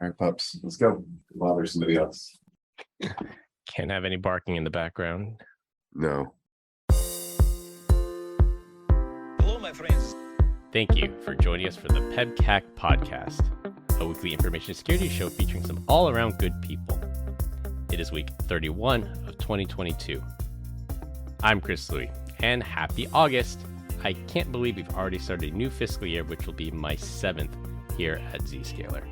All right, pups, let's go. Bother somebody else. Can't have any barking in the background. No. Hello, my friends. Thank you for joining us for the PEBCAK Podcast, a weekly information security show featuring some all-around good people. It is week 31 of 2022. I'm Chris Louie, and happy August! I can't believe we've already started a new fiscal year, which will be my 7th here at Zscaler.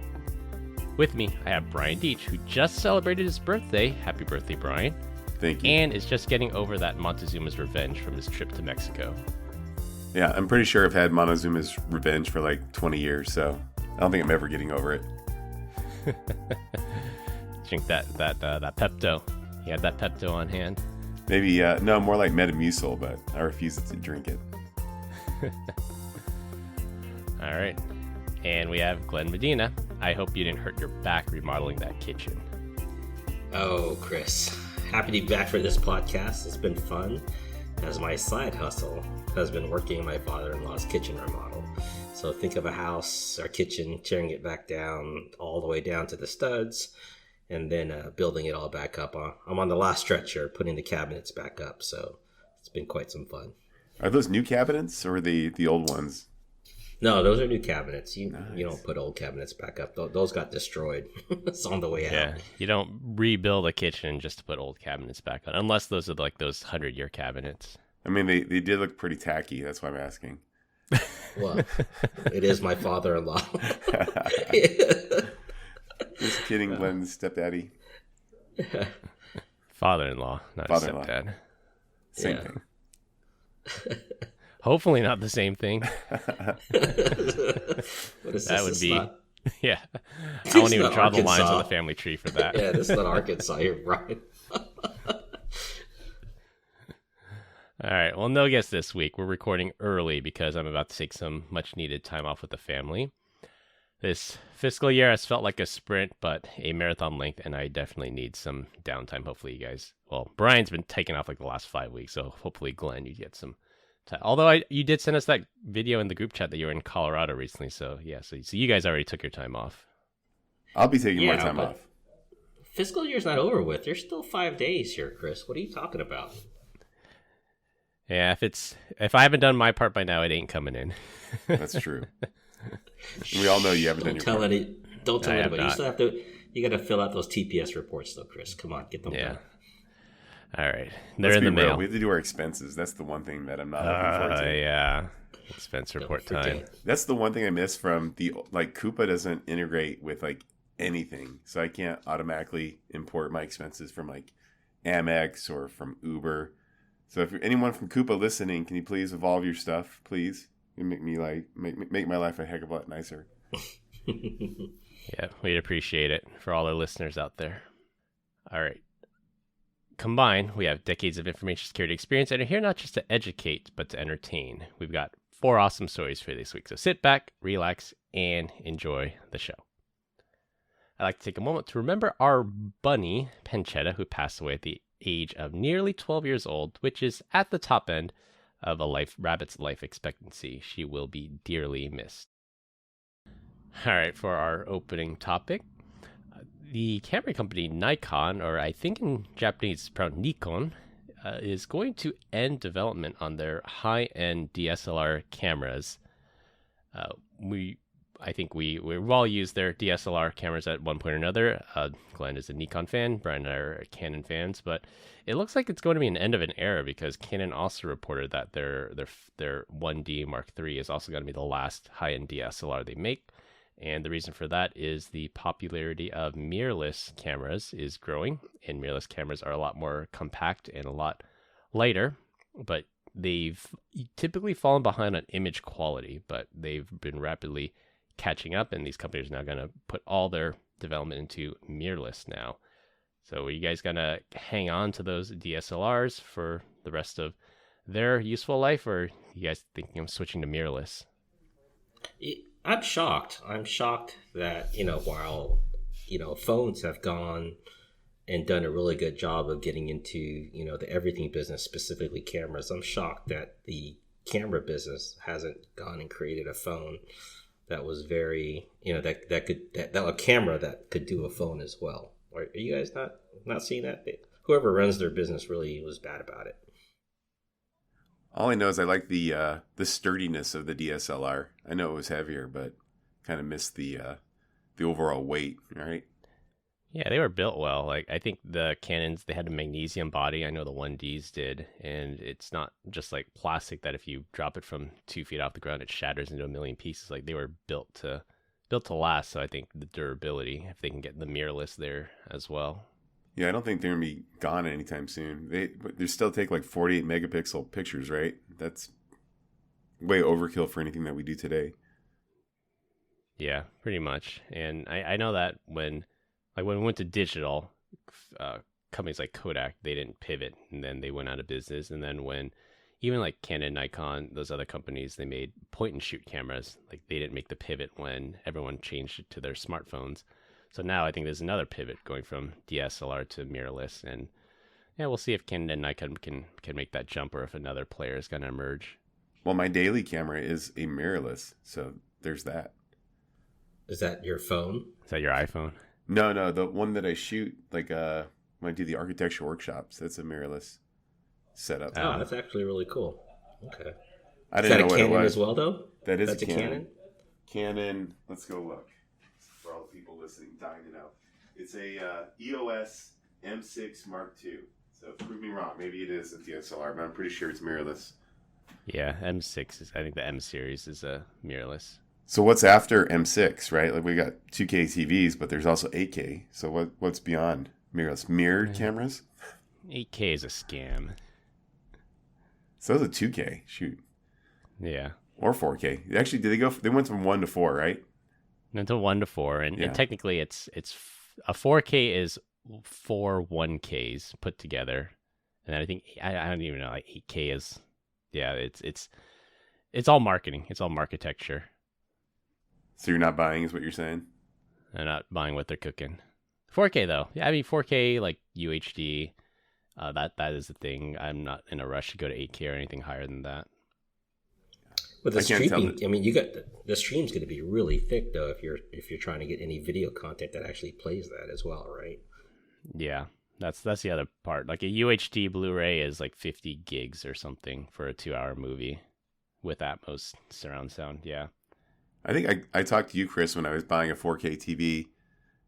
With me, I have Brian Deach, who just celebrated his birthday. Happy birthday, Brian. Thank you. And is just getting over that Montezuma's revenge from his trip to Mexico. Yeah, I'm pretty sure I've had Montezuma's revenge for like 20 years, so I don't think I'm ever getting over it. Drink that Pepto. He had that Pepto on hand. Maybe, no, more like Metamucil, but I refuse to drink it. All right. And we have Glenn Medina. I hope you didn't hurt your back remodeling that kitchen. Oh, Chris. Happy to be back for this podcast. It's been fun, as my side hustle has been working my father-in-law's kitchen remodel. So think of a house, our kitchen, tearing it back down, all the way down to the studs, and then building it all back up. I'm on the last stretch here, putting the cabinets back up, so it's been quite some fun. Are those new cabinets or the old ones? No, those are new cabinets. You Nice. You don't put old cabinets back up. Those got destroyed. It's on the way out. Yeah, you don't rebuild a kitchen just to put old cabinets back on, unless those are like those 100-year cabinets. I mean, they did look pretty tacky. That's why I'm asking. Well, it is my father-in-law. Just kidding, Glenn's stepdaddy. Father-in-law, not Father-in-law. a stepdad. Same Yeah. thing. Hopefully not the same thing. What is That this? would It's be, not- yeah. I It's won't even not draw the lines on Arkansas. the family tree for that. Yeah, this is not Arkansas. You're right. All right. Well, no guest this week. We're recording early because I'm about to take some much needed time off with the family. This fiscal year has felt like a sprint, but a marathon length, and I definitely need some downtime. Hopefully you guys, well, Brian's been taking off like the last 5 weeks, so hopefully, Glenn, you get some time. Although you did send us that video in the group chat that you were in Colorado recently, so yeah, so you guys already took your time off. I'll be taking more Yeah, time but- off. Fiscal year's not over with. There's still 5 days here, Chris. What are you talking about? Yeah, if I haven't done my part by now, it ain't coming in. That's true. We all know you haven't done Don't your tell part. Don't tell I have anybody. You not. still have to. You got to fill out those TPS reports, though, Chris. Come on, get them Yeah. done. All right, they're Let's in the be real. mail. We have to do our expenses. That's the one thing that I'm not looking forward to. Yeah, expense report Don't time. forget. That's the one thing I miss from Coupa doesn't integrate with like anything, so I can't automatically import my expenses from like Amex or from Uber. So if anyone from Coupa listening, can you please evolve your stuff, please? You make me make my life a heck of a lot nicer. Yeah, we'd appreciate it for all our listeners out there. All right. Combined, we have decades of information security experience and are here not just to educate, but to entertain. We've got 4 awesome stories for you this week, so sit back, relax, and enjoy the show. I'd like to take a moment to remember our bunny, Pancetta, who passed away at the age of nearly 12 years old, which is at the top end of a rabbit's life expectancy. She will be dearly missed. All right, for our opening topic, the camera company Nikon, or I think in Japanese it's pronounced Nikon, is going to end development on their high-end DSLR cameras. I think we've all used their DSLR cameras at one point or another. Glenn is a Nikon fan. Brian and I are Canon fans, but it looks like it's going to be an end of an era because Canon also reported that their 1D Mark III is also going to be the last high-end DSLR they make. And the reason for that is the popularity of mirrorless cameras is growing, and mirrorless cameras are a lot more compact and a lot lighter, but they've typically fallen behind on image quality, but they've been rapidly catching up, and these companies are now going to put all their development into mirrorless now. So are you guys going to hang on to those DSLRs for the rest of their useful life, or are you guys thinking of switching to mirrorless? I'm shocked. I'm shocked that, while, phones have gone and done a really good job of getting into, the everything business, specifically cameras. I'm shocked that the camera business hasn't gone and created a phone that was very, that a camera that could do a phone as well. Are you guys not seeing that? Whoever runs their business really was bad about it. All I know is I like the sturdiness of the DSLR. I know it was heavier, but kind of missed the overall weight, right? Yeah, they were built well. Like, I think the Canons, they had a magnesium body. I know the 1Ds did, and it's not just like plastic that if you drop it from 2 feet off the ground, it shatters into a million pieces. Like, they were built to last. So I think the durability, if they can get the mirrorless there as well. Yeah, I don't think they're gonna be gone anytime soon. They still take like 48 megapixel pictures, right? That's way overkill for anything that we do today. Yeah, pretty much. And I know that when we went to digital, companies like Kodak, they didn't pivot, and then they went out of business. And then when even like Canon, Nikon, those other companies, they made point and shoot cameras. Like, they didn't make the pivot when everyone changed it to their smartphones. So now I think there's another pivot going from DSLR to mirrorless, and yeah, we'll see if Canon and Nikon can make that jump, or if another player is going to emerge. Well, my daily camera is a mirrorless, so there's that. Is that your phone? Is that your iPhone? No, the one that I shoot, like when I do the architecture workshops, that's a mirrorless setup. Oh, that's actually really cool. Okay. I didn't know what it Canon was. as well, though? That's a Canon? Canon. Let's go look. For all the people listening, dying to know. It's a EOS M6 Mark II. So prove me wrong. Maybe it is a DSLR, but I'm pretty sure it's mirrorless. Yeah, M6 is. I think the M series is a mirrorless. So what's after M6, right? Like, we got 2K TVs, but there's also 8K. So what's beyond mirrorless? Mirrored cameras? 8K is a scam. So that's a 2K. Shoot. Yeah. Or 4K. Actually, they went from 1 to 4, right? Until 1 to 4, and technically it's a 4K is 4 1Ks put together, and then I think I don't even know, like 8K is, yeah, it's all marketing, it's all marketecture. So you're not buying, is what you're saying? They're not buying what they're cooking. 4K though, yeah, I mean 4K like UHD, that is the thing. I'm not in a rush to go to 8K or anything higher than that. But the streaming, I mean, you got the stream's going to be really thick though if you're trying to get any video content that actually plays that as well, right? Yeah, that's the other part. Like a UHD Blu-ray is like 50 gigs or something for a 2-hour movie with Atmos surround sound. Yeah. I think I talked to you, Chris, when I was buying a 4K TV,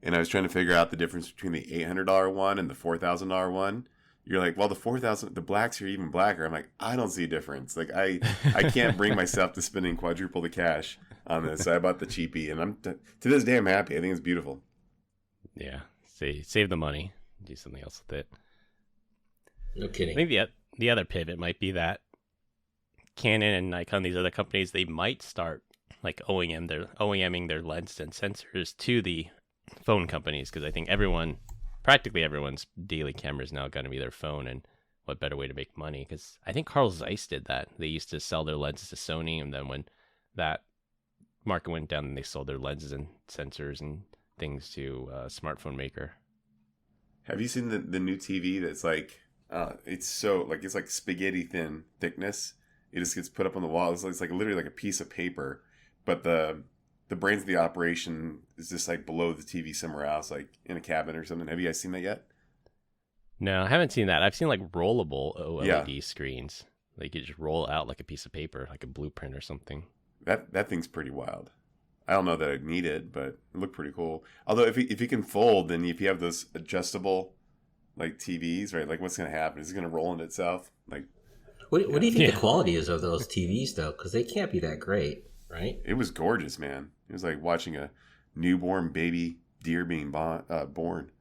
and I was trying to figure out the difference between the $800 one and the $4,000 one. You're like, well, the blacks are even blacker. I'm like, I don't see a difference. Like, I can't bring myself to spending quadruple the cash on this. So I bought the cheapie, and to this day I'm happy. I think it's beautiful. Yeah, save the money, do something else with it. No kidding. I think the other pivot might be that Canon and Nikon, these other companies, they might start like OEMing their lenses and sensors to the phone companies, because I think practically everyone's daily camera is now going to be their phone, and what better way to make money? Because I think Carl Zeiss did that. They used to sell their lenses to Sony, and then when that market went down, they sold their lenses and sensors and things to a smartphone maker. Have you seen the new TV that's like, it's like spaghetti thin thickness? It just gets put up on the wall. It's like literally like a piece of paper, but the brains of the operation is just like below the TV somewhere else, like in a cabinet or something. Have you guys seen that yet? No, I haven't seen that. I've seen like rollable OLED screens. Like you just roll out like a piece of paper, like a blueprint or something. That thing's pretty wild. I don't know that I'd need it, but it looked pretty cool. Although if you can fold, then if you have those adjustable like TVs, right? Like what's going to happen? Is it going to roll in itself? Like, what do you think the quality is of those TVs though? Because they can't be that great, right? It was gorgeous, man. It was like watching a newborn baby deer being born.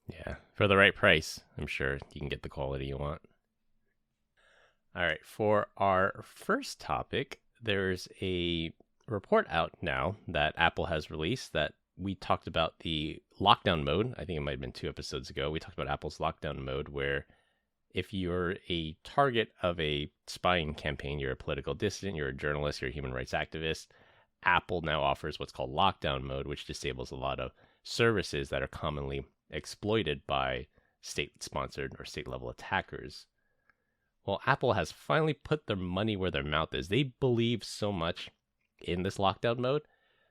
Yeah, for the right price, I'm sure you can get the quality you want. All right, for our first topic, there's a report out now that Apple has released that we talked about the lockdown mode. I think it might have been 2 episodes ago. We talked about Apple's lockdown mode, where if you're a target of a spying campaign, you're a political dissident, you're a journalist, you're a human rights activist, Apple now offers what's called lockdown mode, which disables a lot of services that are commonly exploited by state-sponsored or state-level attackers. Well, Apple has finally put their money where their mouth is. They believe so much in this lockdown mode,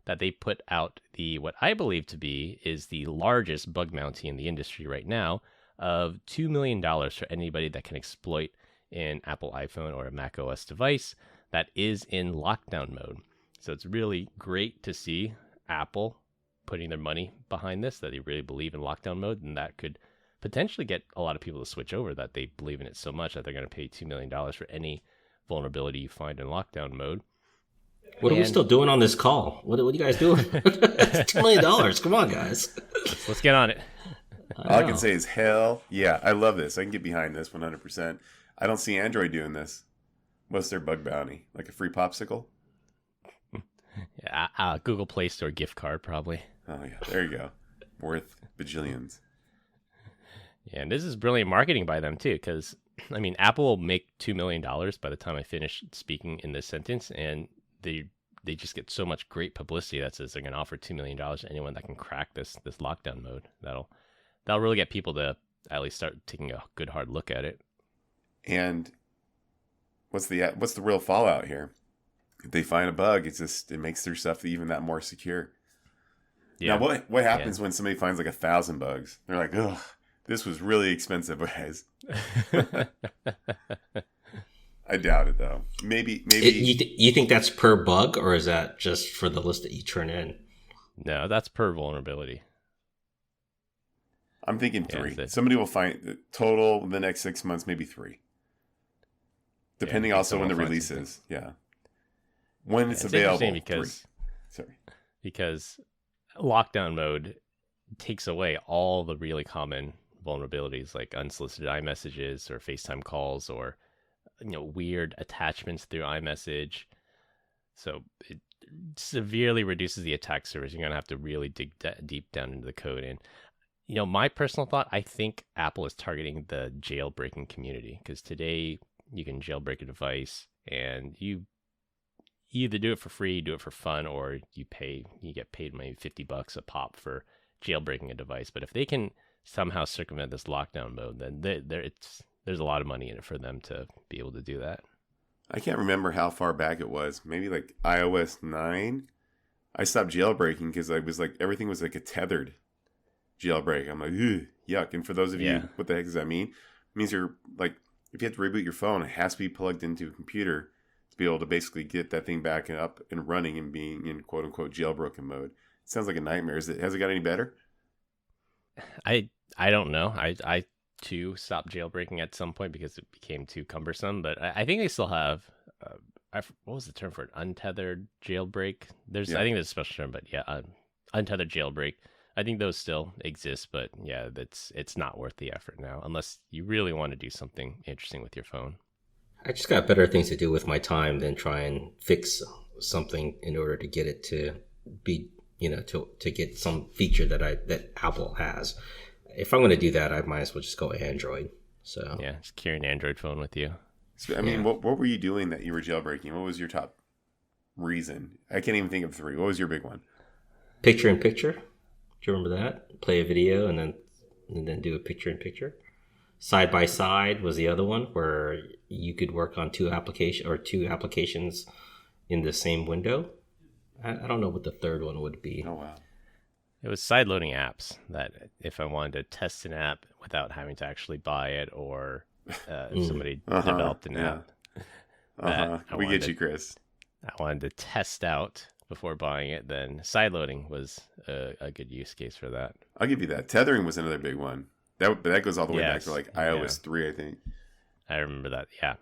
that they put out what I believe to be is the largest bug bounty in the industry right now of $2 million for anybody that can exploit an Apple iPhone or a Mac OS device that is in lockdown mode. So it's really great to see Apple putting their money behind this, that they really believe in lockdown mode, and that could potentially get a lot of people to switch over, that they believe in it so much that they're going to pay $2 million for any vulnerability you find in lockdown mode. What are we still doing on this call? What are you guys doing? It's $2 million. Come on, guys. Let's get on it. All I can say is hell yeah. I love this. I can get behind this 100%. I don't see Android doing this. What's their bug bounty? Like a free popsicle? Yeah, Google Play Store gift card, probably. Oh, yeah. There you go. Worth bajillions. Yeah, and this is brilliant marketing by them, too, because, I mean, Apple will make $2 million by the time I finish speaking in this sentence, and they just get so much great publicity that says they're going to offer $2 million to anyone that can crack this lockdown mode. That'll really get people to at least start taking a good hard look at it. And what's the real fallout here? If they find a bug, it makes their stuff even that more secure. Yeah. Now, what happens when somebody finds like 1,000 bugs? They're like, ugh, this was really expensive, guys. I doubt it, though. Maybe. You think that's per bug, or is that just for the list that you turn in? No, that's per vulnerability. I'm thinking 3. Somebody will find the total in the next 6 months, maybe 3. Depending also when the release is. Yeah. When it's available. Because lockdown mode takes away all the really common vulnerabilities like unsolicited iMessages or FaceTime calls or weird attachments through iMessage. So it severely reduces the attack surface. You're going to have to really dig deep down into the code. And my personal thought, I think Apple is targeting the jailbreaking community, because today you can jailbreak a device and you either do it for free, do it for fun, or you get paid maybe $50 a pop for jailbreaking a device. But if they can somehow circumvent this lockdown mode, then there's a lot of money in it for them to be able to do that. I can't remember how far back it was. Maybe like iOS 9. I stopped jailbreaking because I was like, everything was like a tethered jailbreak. I'm like, yuck. And for those of you, what the heck does that mean? It means you're like, if you have to reboot your phone, it has to be plugged into a computer to be able to basically get that thing back and up and running and being in quote unquote jailbroken mode. It sounds like a nightmare. Has it got any better? I don't know. I too stopped jailbreaking at some point because it became too cumbersome, but I think they still have what was the term for it? Untethered jailbreak. I think there's a special term, but untethered jailbreak. I think those still exist, but yeah, it's not worth the effort now unless you really want to do something interesting with your phone. I just got better things to do with my time than try and fix something in order to get it to be, to get some feature that Apple has. If I'm going to do that, I might as well just go Android. So yeah, just carry an Android phone with you. So, I mean, what were you doing that you were jailbreaking? What was your top reason? I can't even think of 3. What was your big one? Picture in picture. Do you remember that? Play a video and then do a picture in picture. Side by side was the other one, where you could work on two applications in the same window. I don't know what the third one would be. Oh wow! It was side-loading apps that if I wanted to test an app without having to actually buy it, or if somebody developed an app. We get you, Chris. I wanted to test out before buying it, then side-loading was a good use case for that. I'll give you that. Tethering was another big one. That goes all the way back to like iOS 3, I think. I remember that. Yeah.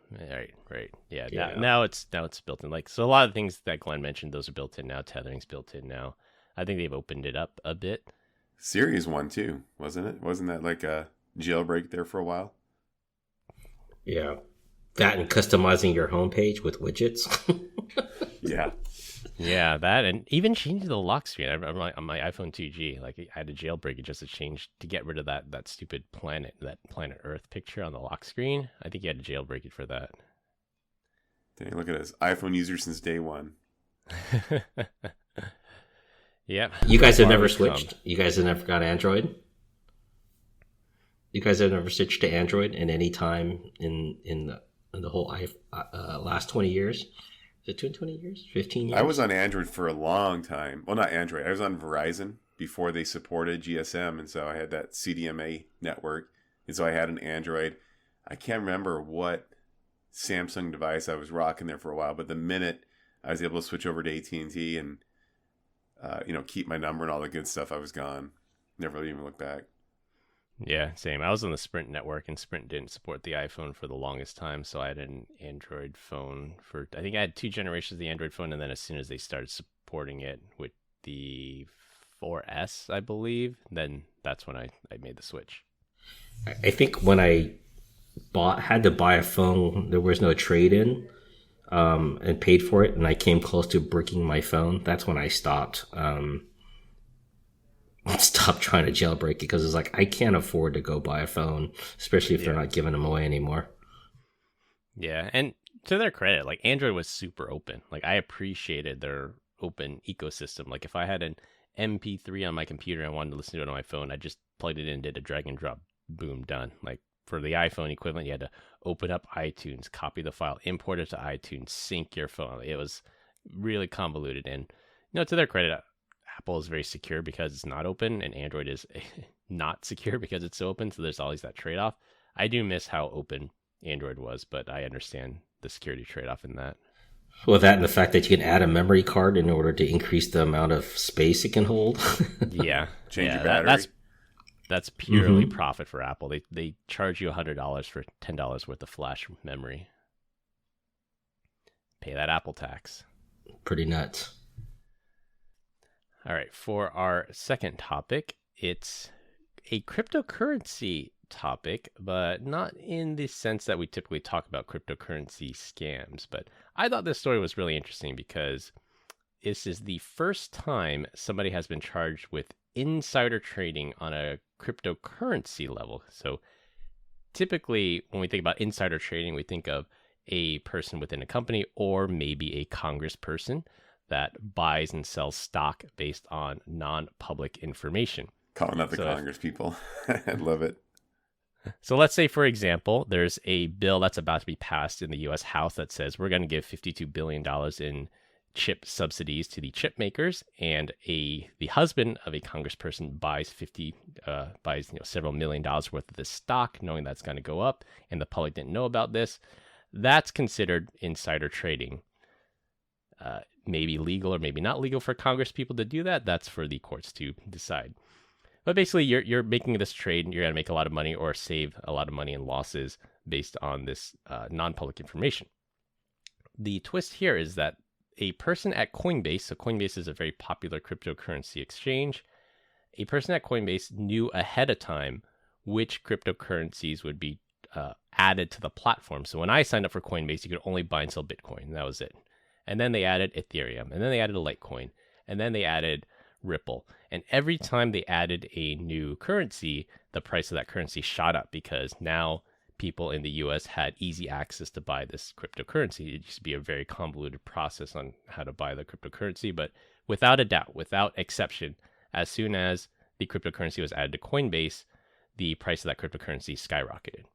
Right. Yeah. Now it's built in. Like, so a lot of things that Glenn mentioned, those are built in now. Tethering's built in now. I think they've opened it up a bit. Series 1 too, wasn't it? Wasn't that like a jailbreak there for a while? Yeah. That and customizing your homepage with widgets. Yeah. Yeah, that, and even changing the lock screen. I'm like, on my iPhone 2G, like I had to jailbreak it just to get rid of that stupid planet Earth picture on the lock screen. I think you had to jailbreak it for that. Dang, look at this. iPhone user since day one. Yeah. You guys have never switched? You guys have never got Android? You guys have never switched to Android in any time in the whole last 20 years? Is it 20 years? 15 years? I was on Android for a long time. Well, not Android. I was on Verizon before they supported GSM, and so I had that CDMA network. And so I had an Android. I can't remember what Samsung device I was rocking there for a while, but the minute I was able to switch over to AT&T and keep my number and all the good stuff, I was gone. Never even looked back. Yeah, same. I was on the Sprint network, and Sprint didn't support the iPhone for the longest time, so I had an Android phone for, I think I had 2 generations of the Android phone, and then as soon as they started supporting it with the 4S, I believe, then that's when I made the switch. I think when I had to buy a phone, there was no trade-in, and paid for it, and I came close to bricking my phone. That's when I stopped trying to jailbreak it, because it's like, I can't afford to go buy a phone, especially if they're not giving them away anymore. Yeah, and to their credit, like, Android was super open. Like, I appreciated their open ecosystem. Like, if I had an MP3 on my computer and I wanted to listen to it on my phone, I just plugged it in, did a drag and drop, boom, done. Like, for the iPhone equivalent, you had to open up iTunes, copy the file, import it to iTunes, sync your phone. It was really convoluted. And, to their credit, Apple is very secure because it's not open, and Android is not secure because it's so open. So there's always that trade-off. I do miss how open Android was, but I understand the security trade-off in that. Well, that and the fact that you can add a memory card in order to increase the amount of space it can hold. Yeah. Change your battery. That's purely profit for Apple. They charge you $100 for $10 worth of flash memory. Pay that Apple tax. Pretty nuts. All right, for our second topic, it's a cryptocurrency topic, but not in the sense that we typically talk about cryptocurrency scams. But I thought this story was really interesting because this is the first time somebody has been charged with insider trading on a cryptocurrency level. So typically, when we think about insider trading, we think of a person within a company or maybe a congressperson that buys and sells stock based on non-public information. Calling out the Congress people. I love it. So let's say, for example, there's a bill that's about to be passed in the U.S. House that says we're going to give $52 billion in chip subsidies to the chip makers, and the husband of a congressperson buys several $1 million worth of this stock, knowing that's going to go up, and the public didn't know about this. That's considered insider trading. Maybe legal or maybe not legal for Congress people to do that. That's for the courts to decide. But basically, you're making this trade, and you're going to make a lot of money or save a lot of money in losses based on this non-public information. The twist here is that a person at Coinbase, so Coinbase is a very popular cryptocurrency exchange, a person at Coinbase knew ahead of time which cryptocurrencies would be added to the platform. So when I signed up for Coinbase, you could only buy and sell Bitcoin, and that was it. And then they added Ethereum, and then they added Litecoin, and then they added Ripple. And every time they added a new currency, the price of that currency shot up because now people in the US had easy access to buy this cryptocurrency. It used to be a very convoluted process on how to buy the cryptocurrency, but without a doubt, without exception, as soon as the cryptocurrency was added to Coinbase, the price of that cryptocurrency skyrocketed.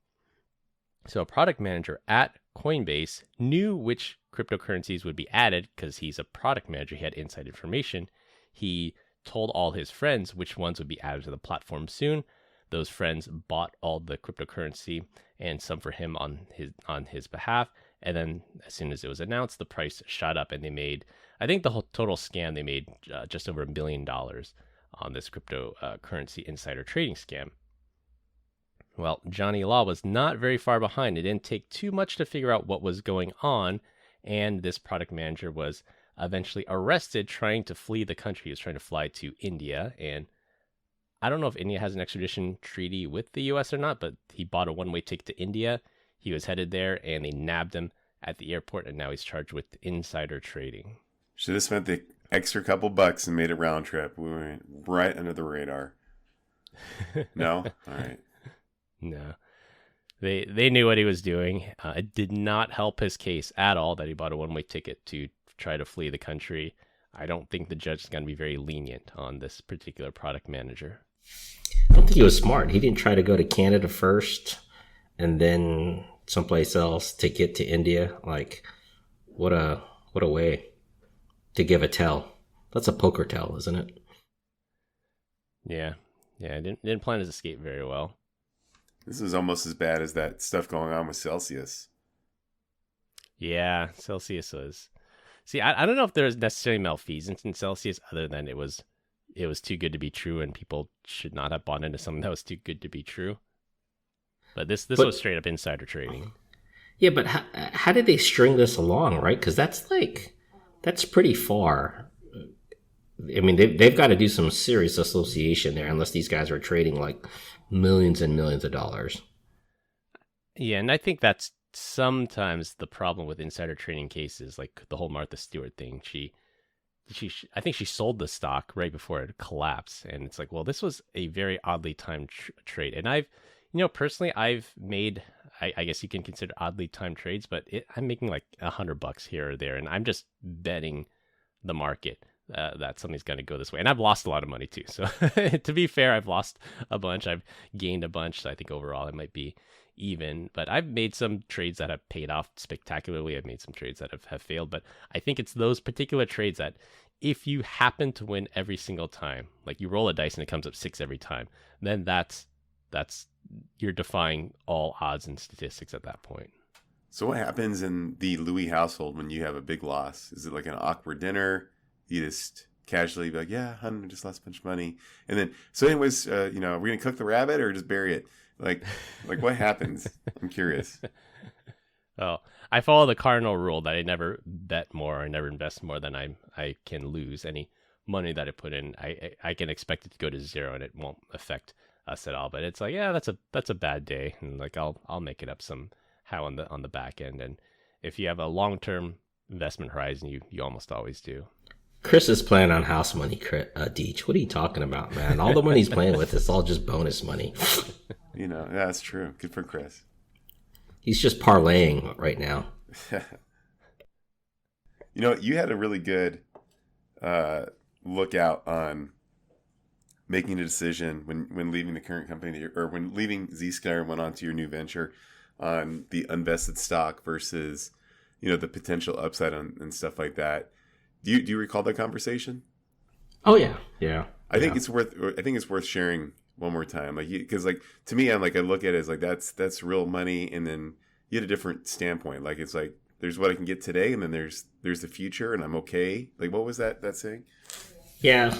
So a product manager at Coinbase knew which cryptocurrencies would be added because he's a product manager. He had inside information. He told all his friends which ones would be added to the platform soon. Those friends bought all the cryptocurrency and some for him on his behalf. And then as soon as it was announced, the price shot up and they made, I think the whole total scam, they made just over $1 billion on this cryptocurrency insider trading scam. Well, Johnny Law was not very far behind. It didn't take too much to figure out what was going on. And this product manager was eventually arrested trying to flee the country. He was trying to fly to India. And I don't know if India has an extradition treaty with the U.S. or not, but he bought a one-way ticket to India. He was headed there and they nabbed him at the airport. And now he's charged with insider trading. Should have spent the extra couple bucks and made a round trip. We went right under the radar. No? All right. No. They knew what he was doing. It did not help his case at all that he bought a one-way ticket to try to flee the country. I don't think the judge is going to be very lenient on this particular product manager. I don't think he was smart. He didn't try to go to Canada first and then someplace else to get to India. Like, what a What a way to give a tell. That's a poker tell, isn't it? Yeah. Yeah, I didn't plan his escape very well. This is almost as bad as that stuff going on with Celsius. Yeah, Celsius was. See, I don't know if there's necessarily malfeasance in Celsius other than it was too good to be true and people should not have bought into something that was too good to be true. But this was straight up insider trading. Yeah, but how did they string this along, right? Because that's pretty far. I mean, they've got to do some serious association there unless these guys are trading like millions and millions of dollars. Yeah, and I think that's sometimes the problem with insider trading cases, like the whole Martha Stewart thing. I think she sold the stock right before it collapsed, and it's like, well, this was a very oddly timed trade. And personally, I've made, I guess you can consider oddly timed trades, but I'm making like $100 here or there, and I'm just betting the market that something's going to go this way. And I've lost a lot of money too. So to be fair, I've lost a bunch. I've gained a bunch. So I think overall it might be even. But I've made some trades that have paid off spectacularly. I've made some trades that have failed. But I think it's those particular trades that if you happen to win every single time, like you roll a dice and it comes up 6 every time, then that's you're defying all odds and statistics at that point. So what happens in the Louis household when you have a big loss? Is it like an awkward dinner? You just casually be like, yeah, hun, I just lost a bunch of money. And then, so anyways, are we going to cook the rabbit or just bury it? Like what happens? I'm curious. Well, I follow the cardinal rule that I never bet more, I never invest more than I can lose. Any money that I put in, I can expect it to go to zero and it won't affect us at all. But it's like, yeah, that's a bad day. And like, I'll make it up somehow on the back end. And if you have a long-term investment horizon, you almost always do. Chris is playing on house money, Deej. What are you talking about, man? All the money he's playing with is all just bonus money. Yeah, that's true. Good for Chris. He's just parlaying right now. You had a really good lookout on making a decision when leaving the current company or when leaving Zscaler and went on to your new venture on the invested stock versus, the potential upside and stuff like that. Do you recall that conversation? Oh yeah. I think it's worth sharing one more time, because to me, I look at it as like that's real money, and then you had a different standpoint. Like it's like there's what I can get today, and then there's the future, and I'm okay. Like what was that saying? Yeah.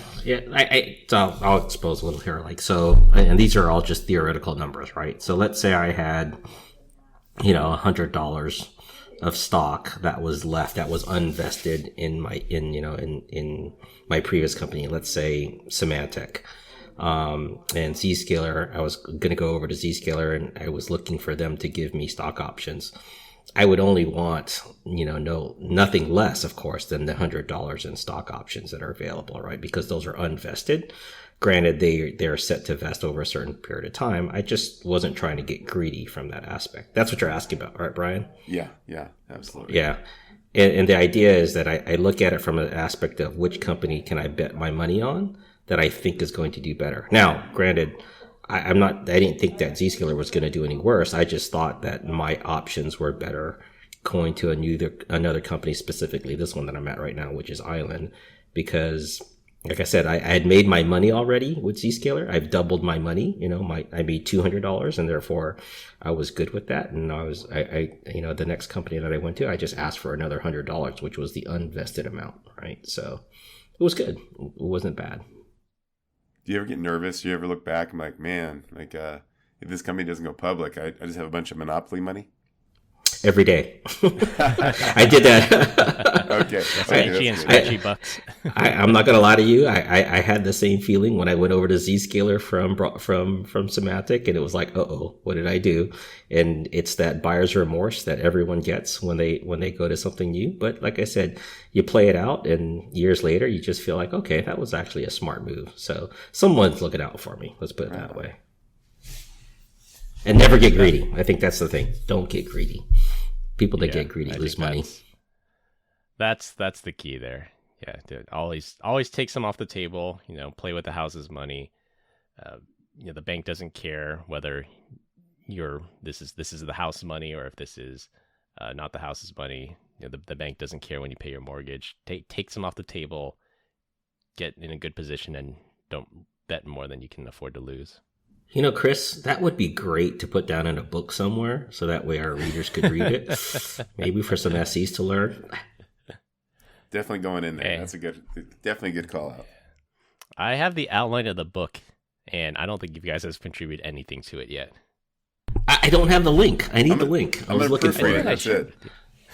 So I'll expose a little here. And these are all just theoretical numbers, right? So let's say I had, $100 of stock that was left, that was unvested in my previous company. Let's say Symantec, and Zscaler. I was going to go over to Zscaler and I was looking for them to give me stock options. I would only want, nothing less, of course, than the $100 in stock options that are available, right? Because those are unvested. Granted, they're set to vest over a certain period of time. I just wasn't trying to get greedy from that aspect. That's what you're asking about, right, Brian? Yeah, absolutely. Yeah. And the idea is that I look at it from an aspect of which company can I bet my money on that I think is going to do better. Now, granted, I didn't think that Zscaler was going to do any worse. I just thought that my options were better going to another company, specifically this one that I'm at right now, which is Island, because like I said, I had made my money already with Zscaler. I've doubled my money. I made $200, and therefore I was good with that. And the next company that I went to, I just asked for another $100, which was the unvested amount, right? So it was good. It wasn't bad. Do you ever get nervous? Do you ever look back and like, man, if this company doesn't go public, I just have a bunch of monopoly money? Every day. I did that. Okay. Stretchy bucks. I'm not going to lie to you. I had the same feeling when I went over to Zscaler from Symantec, and it was like, what did I do? And it's that buyer's remorse that everyone gets when they go to something new. But like I said, you play it out, and years later, you just feel like, okay, that was actually a smart move. So someone's looking out for me. Let's put it that way. And never get greedy. I think that's the thing. Don't get greedy. People that get greedy lose money. That's the key there. Yeah, dude. Always take some off the table. Play with the house's money. The bank doesn't care whether this is the house money or if this is not the house's money. the bank doesn't care when you pay your mortgage. Takes them off the table, get in a good position, and don't bet more than you can afford to lose. Chris, that would be great to put down in a book somewhere so that way our readers could read it. Maybe for some SEs to learn. Definitely going in there. Hey. That's definitely a good call out. I have the outline of the book, and I don't think you guys have contributed anything to it yet. I don't have the link. I need the link. I was looking for proofread it. That's it.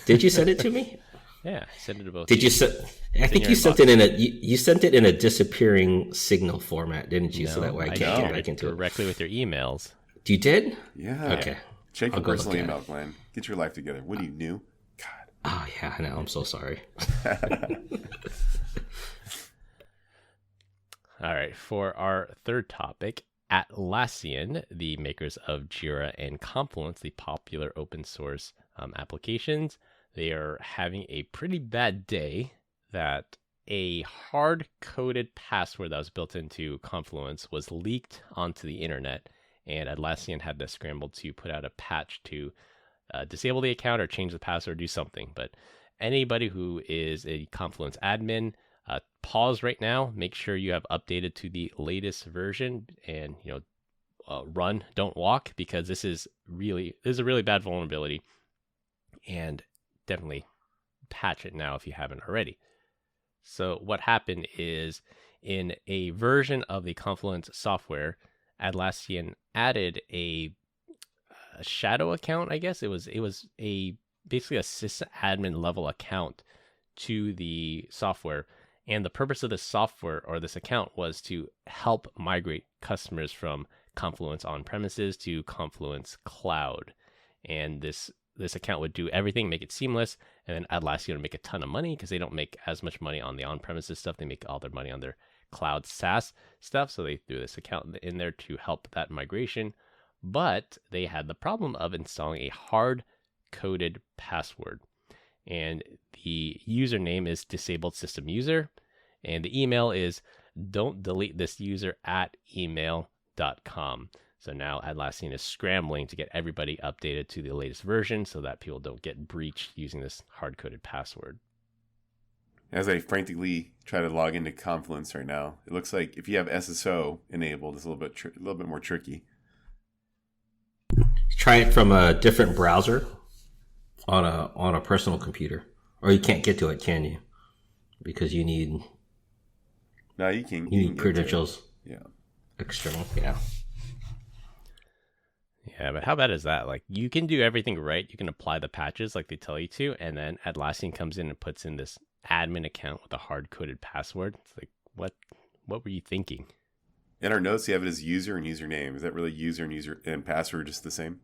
Did you send it to me? Yeah, I sent it to both. Did you send? I think you sent it in you sent it in a disappearing signal format, didn't you? So that way I can't get back into it directly with your emails. You did? Yeah. Okay. Check your I'll go personal look at email, it. Glenn. Get your life together. What are you new? God. Oh yeah, I know. I'm so sorry. All right, for our third topic, Atlassian, the makers of Jira and Confluence, the popular open source applications, they are having a pretty bad day that a hard-coded password that was built into Confluence was leaked onto the internet, and Atlassian had to scramble to put out a patch to disable the account or change the password, do something. But anybody who is a Confluence admin, pause right now, make sure you have updated to the latest version, and run, don't walk, because this is a really bad vulnerability, and definitely patch it now if you haven't already. So what happened is, in a version of the Confluence software, Atlassian added a shadow account, I guess. It was basically a sysadmin level account to the software. And the purpose of this software or this account was to help migrate customers from Confluence on-premises to Confluence Cloud. And this account would do everything, make it seamless, and then Atlassian would make a ton of money because they don't make as much money on the on-premises stuff. They make all their money on their cloud SaaS stuff. So they threw this account in there to help that migration. But they had the problem of installing a hard-coded password. And the username is disabled system user, and the email is don't delete this user at email.com. So now Atlassian is scrambling to get everybody updated to the latest version so that people don't get breached using this hard-coded password. As I frantically try to log into Confluence right now, it looks like if you have SSO enabled, it's a little bit more tricky. Try it from a different browser on a personal computer, or you can't get to it, can you? Because you need You can credentials. Yeah. External. Yeah. Yeah, but how bad is that? Like, you can do everything right. You can apply the patches like they tell you to, and then Atlassian comes in and puts in this admin account with a hard-coded password. It's like, what were you thinking? In our notes, you have it as user and username. Is that really user and password just the same?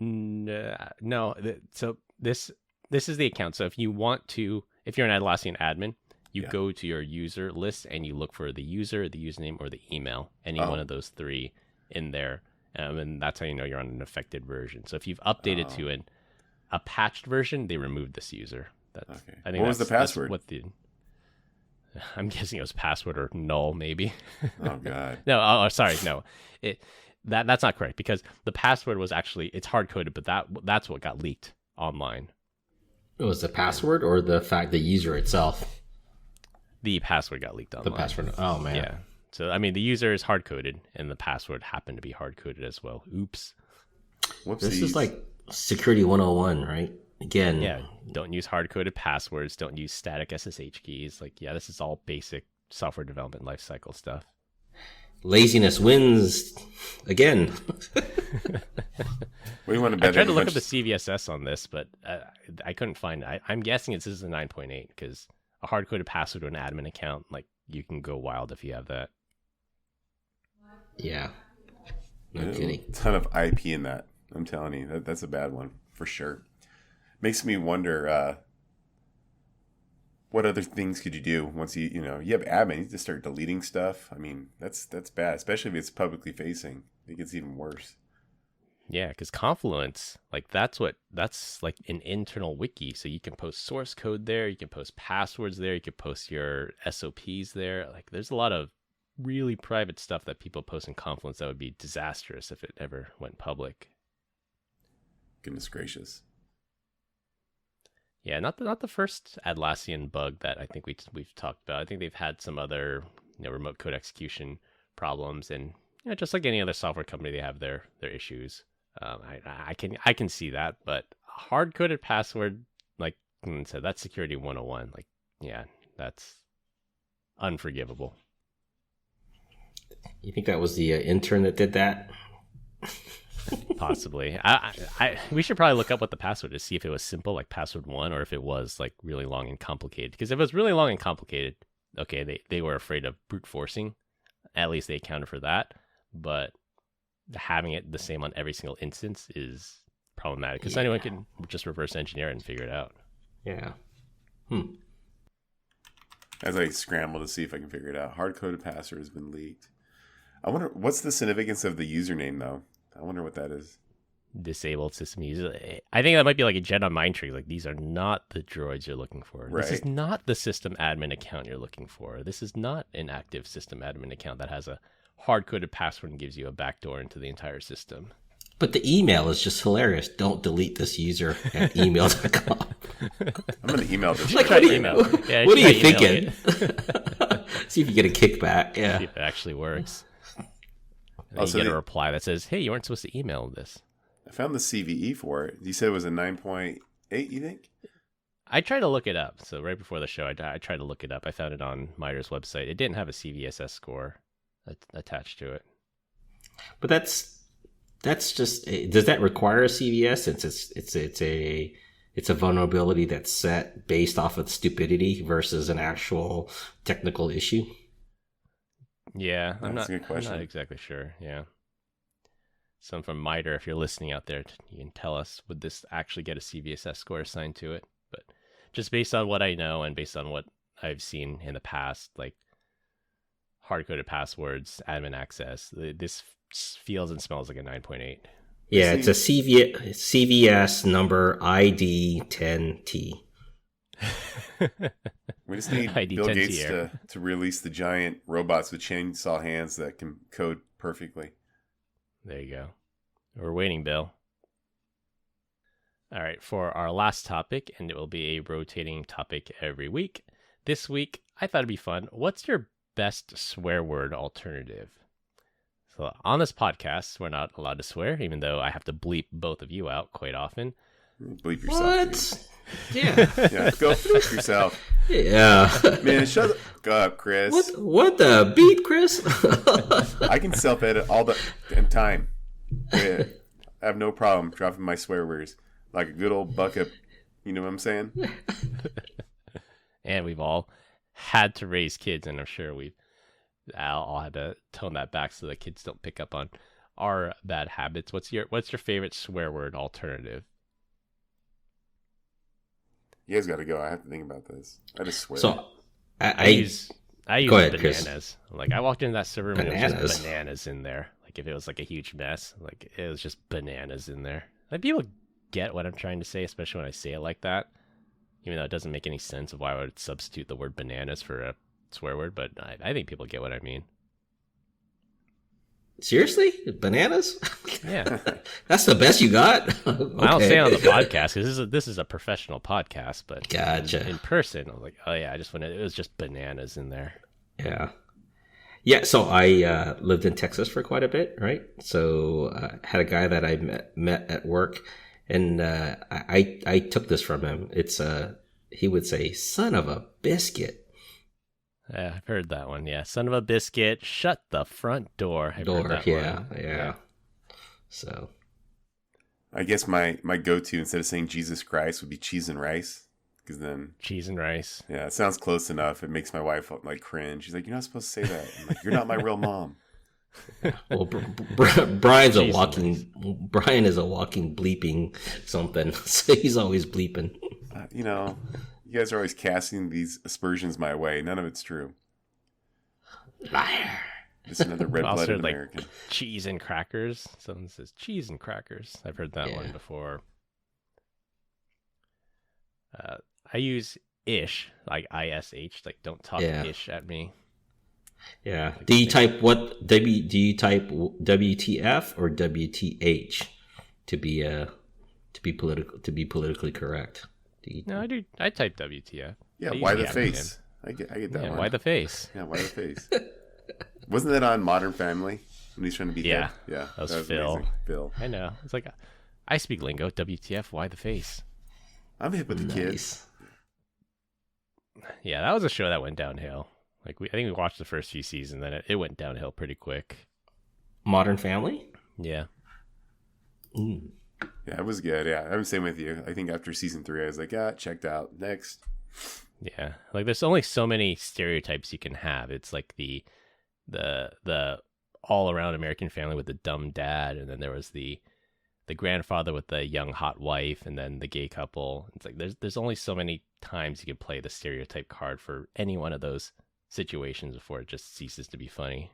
No. So this is the account. So if you're an Atlassian admin, you go to your user list and you look for the user, the username, or the email. Any one of those three in there. And that's how you know you're on an affected version. So if you've updated to a patched version, they removed this user. Okay. I think What was the password? I'm guessing it was password or null, maybe. Oh God. No, sorry, no. That's not correct, because the password was it's hard coded, but that's what got leaked online. It was the password or the fact the user itself? The password got leaked online. The password. Oh man. Yeah. So I mean, the user is hard coded, and the password happened to be hard coded as well. Oops. Whoopsies. This is like security 101, right? Again. Yeah. Don't use hard coded passwords. Don't use static SSH keys. This is all basic software development lifecycle stuff. Laziness wins again. What do you want to bet? I tried to look up the CVSS on this, but I couldn't find it. I'm guessing this is a 9.8, because a hard-coded password to an admin account, you can go wild if you have that. Yeah. No kidding. A ton of IP in that. I'm telling you, that's a bad one for sure. Makes me wonder what other things could you do once you have admin. You just start deleting stuff. I mean, that's bad, especially if it's publicly facing. It gets even worse. Yeah, because Confluence, that's an internal wiki. So you can post source code there, you can post passwords there, you can post your SOPs there. There's a lot of really private stuff that people post in Confluence that would be disastrous if it ever went public. Goodness gracious. Yeah, not the first Atlassian bug that I think we've talked about. I think they've had some other remote code execution problems, and just like any other software company, they have their issues. I can see that, but hard coded password, like I said, that's security 101. Like, yeah, that's unforgivable. You think that was the intern that did that? Possibly. We should probably look up what the password is, see if it was simple, like password 1, or if it was like really long and complicated. Because if it was really long and complicated, okay, they were afraid of brute forcing. At least they accounted for that. But having it the same on every single instance is problematic, because anyone can just reverse engineer it and figure it out. Yeah. As I scramble to see if I can figure it out, hard-coded password has been leaked. I wonder, what's the significance of the username, though? I wonder what that is. Disabled system user. I think that might be like a Jedi mind trick. Like, these are not the droids you're looking for. Right. This is not the system admin account you're looking for. This is not an active system admin account that has a hard-coded password and gives you a backdoor into the entire system. But the email is just hilarious. Don't delete this user at email.com. I'm going to email this. Like, what are you thinking? See if you get a kickback. Yeah. See if it actually works. And you get a reply that says, hey, you weren't supposed to email this. I found the CVE for it. You said it was a 9.8, you think? I tried to look it up. So right before the show, I tried to look it up. I found it on MITRE's website. It didn't have a CVSS score attached to it. But that's just, does that require a CVS, since it's a vulnerability that's set based off of stupidity versus an actual technical issue? Yeah, I'm a good question. I'm not exactly sure. Yeah. Someone from MITRE, if you're listening out there, you can tell us, would this actually get a CVSS score assigned to it? But just based on what I know and based on what I've seen in the past, like hard-coded passwords, admin access, this feels and smells like a 9.8. Yeah, it's a CVS number ID 10T. We just need Bill Gates to release the giant robots with chainsaw hands that can code perfectly. There you go. We're waiting, Bill. All right, for our last topic, and it will be a rotating topic every week. This week, I thought it'd be fun. What's your best swear word alternative? So on this podcast, we're not allowed to swear, even though I have to bleep both of you out quite often. Bleep yourself. What? Yeah. Yeah, go bleep yourself. Yeah. Man, shut up, Chris. What the beat, Chris? I can self-edit all the damn time. Yeah, I have no problem dropping my swear words like a good old bucket. You know what I'm saying? And we've all had to raise kids, and I'm sure we've all had to tone that back so the kids don't pick up on our bad habits. What's your favorite swear word alternative? You guys got to go. I have to think about this. I just swear. So I use ahead, bananas. Chris. Like, I walked into that server room and there was Bananas? just bananas in there. Like, if it was like a huge mess, like it was just bananas in there. Like, people get what I'm trying to say, especially when I say it like that. Even though it doesn't make any sense of why I would substitute the word bananas for a swear word, but I think people get what I mean. Seriously? Bananas? Yeah. That's the best you got? Okay. I don't say it on the podcast because this is a professional podcast, but Gotcha. in person, I was like, oh yeah, it was just bananas in there. Yeah. Yeah, so I lived in Texas for quite a bit, right? So had a guy that I met at work, and I took this from him. It's he would say, son of a biscuit. Yeah, I've heard that one. Yeah, son of a biscuit, shut the front door. I've heard that one. Yeah. So, I guess my go-to instead of saying Jesus Christ would be cheese and rice, because then cheese and rice. Yeah, it sounds close enough. It makes my wife like cringe. She's like, "You're not supposed to say that." I'm like, "You're not my real mom." Well, Brian is a walking bleeping something. So he's always bleeping. You guys are always casting these aspersions my way. None of it's true. Liar. Just another red-blooded like American. Cheese and crackers. Someone says cheese and crackers. I've heard that one before. I use ish, like ISH, like don't talk ish at me. Yeah. Do you type WTF or WTH to be politically correct? No, I do. I type WTF. Yeah, I use why the acronym. face? I get that Yeah, one. why the face? Yeah, why the face? Wasn't that on Modern Family when he's trying to be Yeah. hip? Yeah, That was Phil. amazing. Phil. I know. It's like, I speak lingo. WTF? Why the face? I'm hip with the kids. Yeah, that was a show that went downhill. Like I think we watched the first few seasons, then it went downhill pretty quick. Modern Family? Yeah. Mm. Yeah, it was good. Yeah, I'm the same with you. I think after season 3, I was like, checked out. Next. Yeah. Like there's only so many stereotypes you can have. It's like the all around American family with the dumb dad, and then there was the grandfather with the young hot wife, and then the gay couple. It's like there's only so many times you can play the stereotype card for any one of those situations before it just ceases to be funny.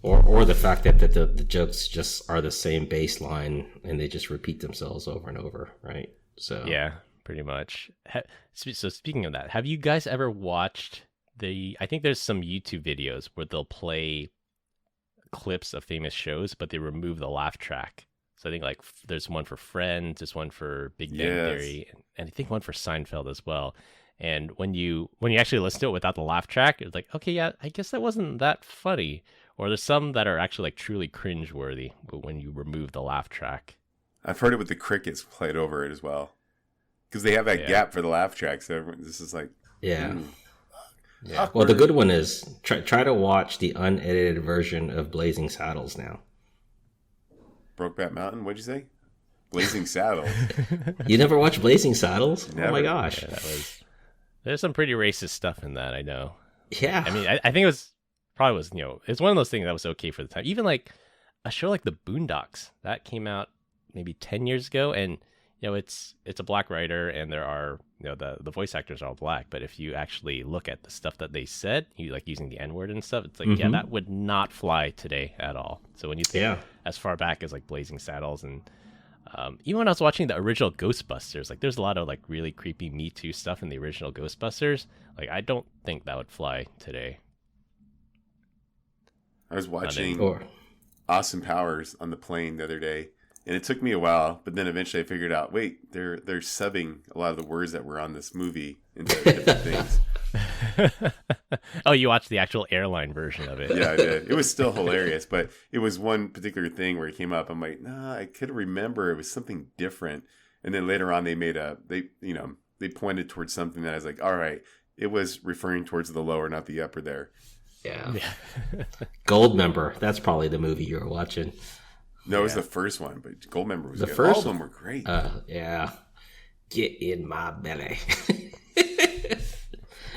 Or the fact that the jokes just are the same baseline and they just repeat themselves over and over, right? So Yeah, pretty much. So speaking of that, have you guys ever watched I think there's some YouTube videos where they'll play clips of famous shows, but they remove the laugh track. So I think like there's one for Friends, there's one for Big Bang Theory, and I think one for Seinfeld as well. And when you actually listen to it without the laugh track, it's like, okay, yeah, I guess that wasn't that funny. Or there's some that are actually like truly cringeworthy when you remove the laugh track. I've heard it with the crickets played over it as well, because they have that gap for the laugh track. So this is like, yeah. Yeah. Well, the good one is try to watch the unedited version of Blazing Saddles now. Brokeback Mountain. What'd you say? Blazing Saddles. You never watched Blazing Saddles? Never. Oh my gosh. Yeah, there's some pretty racist stuff in that, I know. Yeah. I mean, I think it was it's one of those things that was okay for the time. Even like a show like The Boondocks that came out maybe 10 years ago, and it's a black writer, and there are the voice actors are all black, but if you actually look at the stuff that they said, you like using the N-word and stuff, it's like yeah, that would not fly today at all. So when you think as far back as like Blazing Saddles, and even when I was watching the original Ghostbusters, like there's a lot of like really creepy Me Too stuff in the original Ghostbusters. Like I don't think that would fly today. I was watching Austin Powers on the plane the other day, and it took me a while, but then eventually I figured out, wait, they're subbing a lot of the words that were on this movie into different things. Oh, you watched the actual airline version of it? Yeah, I did. It was still hilarious, but it was one particular thing where it came up. I'm like, nah, I could remember it was something different. And then later on, they pointed towards something that I was like, all right, it was referring towards the lower, not the upper there. Yeah. Goldmember. That's probably the movie you were watching. No, it was the first one, but Goldmember was the good. First All of them were great. Yeah. Get in my belly.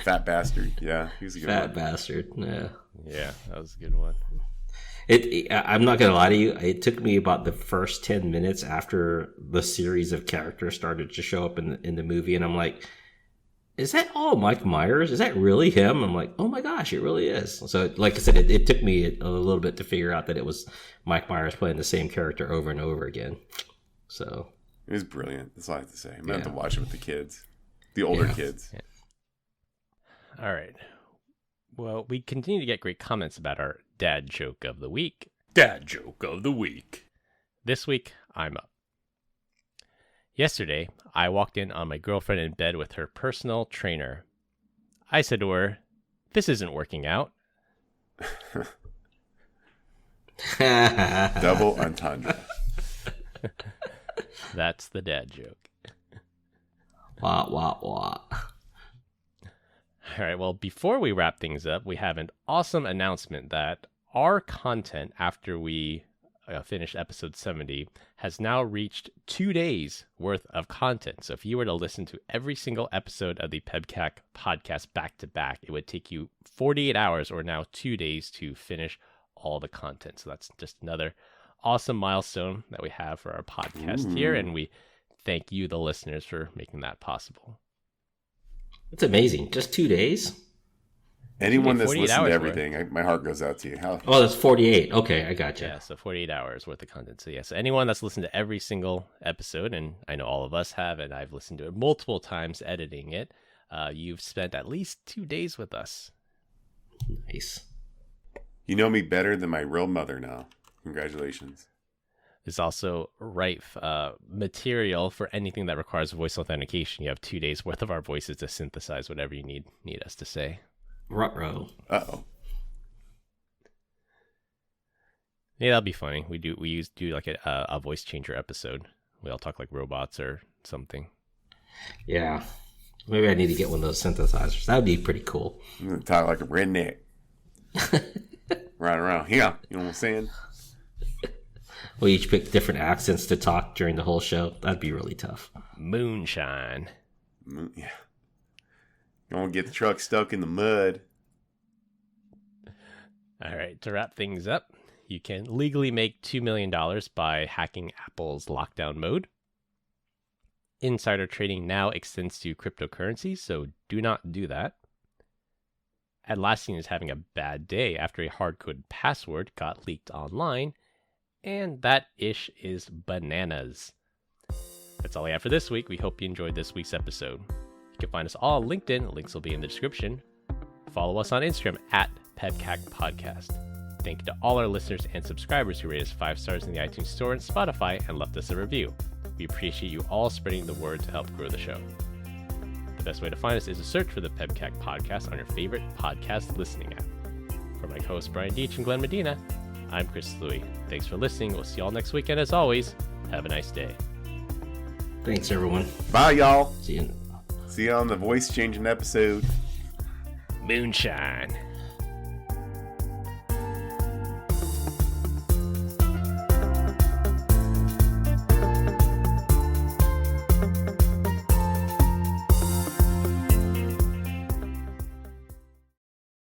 Fat bastard. Yeah, he was a good one. Fat bastard. Yeah. Yeah, that was a good one. I'm not gonna lie to you. It took me about the first 10 minutes after the series of characters started to show up in the movie, and I'm like, is that all Mike Myers? Is that really him? I'm like, oh my gosh, it really is. So, like I said, it took me a little bit to figure out that it was Mike Myers playing the same character over and over again. So it was brilliant. That's all I have to say. I'm gonna have to watch it with the kids, the older kids. Yeah. All right. Well, we continue to get great comments about our dad joke of the week. Dad joke of the week. This week, I'm up. Yesterday, I walked in on my girlfriend in bed with her personal trainer. I said to her, "This isn't working out." Double entendre. That's the dad joke. Wah, wah, wah. All right, well, before we wrap things up, we have an awesome announcement that our content after we finish episode 70 has now reached 2 days worth of content. So if you were to listen to every single episode of the PEBCAK podcast back to back, it would take you 48 hours or now 2 days to finish all the content. So that's just another awesome milestone that we have for our podcast here. And we thank you, the listeners, for making that possible. It's amazing. Just 2 days? Anyone that's listened to everything, my heart goes out to you. Oh, that's 48. Okay, I got you. Yeah, so 48 hours worth of content. So so anyone that's listened to every single episode, and I know all of us have, and I've listened to it multiple times editing it, you've spent at least 2 days with us. Nice. You know me better than my real mother now. Congratulations. There's also rife material for anything that requires voice authentication. You have 2 days worth of our voices to synthesize whatever you need us to say. Ruh-roh. Uh-oh. Yeah, that'll be funny. We do like a voice changer episode. We all talk like robots or something. Yeah. Maybe I need to get one of those synthesizers. That would be pretty cool. I'm going to talk like a redneck. Right around here. You know what I'm saying? We each pick different accents to talk during the whole show. That'd be really tough. Moonshine. Yeah. You want to get the truck stuck in the mud. All right, to wrap things up, you can legally make $2 million by hacking Apple's lockdown mode. Insider trading now extends to cryptocurrencies, so do not do that. Atlassian is having a bad day after a hard-coded password got leaked online, and that ish is bananas. That's all I have for this week. We hope you enjoyed this week's episode. You can find us all on LinkedIn. Links will be in the description. Follow us on Instagram at PEBCAK Podcast. Thank you to all our listeners and subscribers who rated us 5 stars in the iTunes Store and Spotify and left us a review. We appreciate you all spreading the word to help grow the show. The best way to find us is to search for the PEBCAK Podcast on your favorite podcast listening app. For my co-hosts Brian Deitch and Glenn Medina, I'm Chris Louie. Thanks for listening. We'll see you all next week, and as always, have a nice day. Thanks, everyone. Bye, y'all. See you. See you on the voice changing episode. Moonshine.